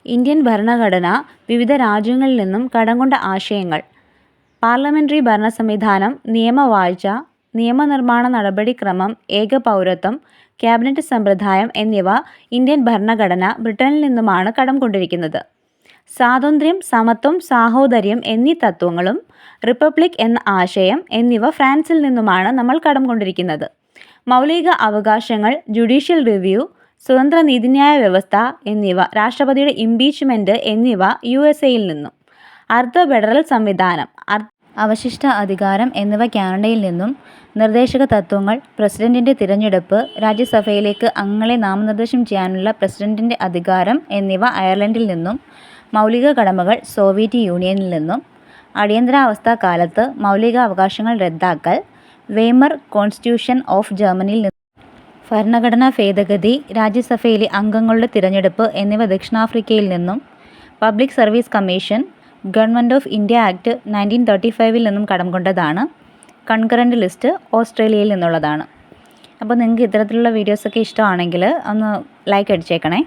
Indian ഭരണഘടന വിവിധ രാജ്യങ്ങളിൽ നിന്നും കടം കൊണ്ട ആശയങ്ങൾ. പാർലമെന്ററി ഭരണ സംവിധാനം, നിയമവാഴ്ച, നിയമനിർമ്മാണ നടപടിക്രമം, ഏകപൗരത്വം, ക്യാബിനറ്റ് സമ്പ്രദായം എന്നിവ ഇന്ത്യൻ ഭരണഘടന ബ്രിട്ടനിൽ നിന്നുമാണ് കടം കൊണ്ടിരിക്കുന്നത്. സ്വാതന്ത്ര്യം, സമത്വം, സാഹോദര്യം എന്നീ തത്വങ്ങളും റിപ്പബ്ലിക് എന്ന ആശയം എന്നിവ ഫ്രാൻസിൽ നിന്നുമാണ് നമ്മൾ കടം കൊണ്ടിരിക്കുന്നത്. മൗലിക അവകാശങ്ങൾ, ജുഡീഷ്യൽ റിവ്യൂ, സ്വതന്ത്ര നീതിന്യായ വ്യവസ്ഥ എന്നിവ, രാഷ്ട്രപതിയുടെ ഇംപീച്ച്മെന്റ് എന്നിവ USA-യിൽ നിന്നും. അർദ്ധ ഫെഡറൽ സംവിധാനം, അവശിഷ്ട അധികാരം എന്നിവ കാനഡയിൽ നിന്നും. നിർദ്ദേശക തത്വങ്ങൾ, പ്രസിഡന്റിന്റെ തിരഞ്ഞെടുപ്പ്, രാജ്യസഭയിലേക്ക് അംഗങ്ങളെ നാമനിർദ്ദേശം ചെയ്യാനുള്ള പ്രസിഡന്റിന്റെ അധികാരം എന്നിവ അയർലൻഡിൽ നിന്നും. മൗലിക കടമകൾ, സോവിയറ്റ് യൂണിയനിൽ നിന്നും. അടിയന്തരാവസ്ഥ കാലത്ത് മൗലികാവകാശങ്ങൾ റദ്ദാക്കൽ, വെയ്മർ കോൺസ്റ്റിറ്റ്യൂഷൻ ഓഫ് ജർമ്മനിയിൽ നിന്നും. ഭരണഘടനാ ഭേദഗതി, രാജ്യസഭയിലെ അംഗങ്ങളുടെ തിരഞ്ഞെടുപ്പ് എന്നിവ ദക്ഷിണാഫ്രിക്കയിൽ നിന്നും. Public service commission, government of India act 1935 നിന്നും കടം കൊണ്ടതാണ്. കൺകറന്റ് ലിസ്റ്റ് ഓസ്ട്രേലിയയിൽ നിന്നുള്ളതാണ്. അപ്പോൾ നിങ്ങൾക്ക് ഇത്തരത്തിലുള്ള വീഡിയോസൊക്കെ ഇഷ്ടമാണെങ്കിൽ ഒന്ന് ലൈക്ക് അടിച്ചേക്കണേ.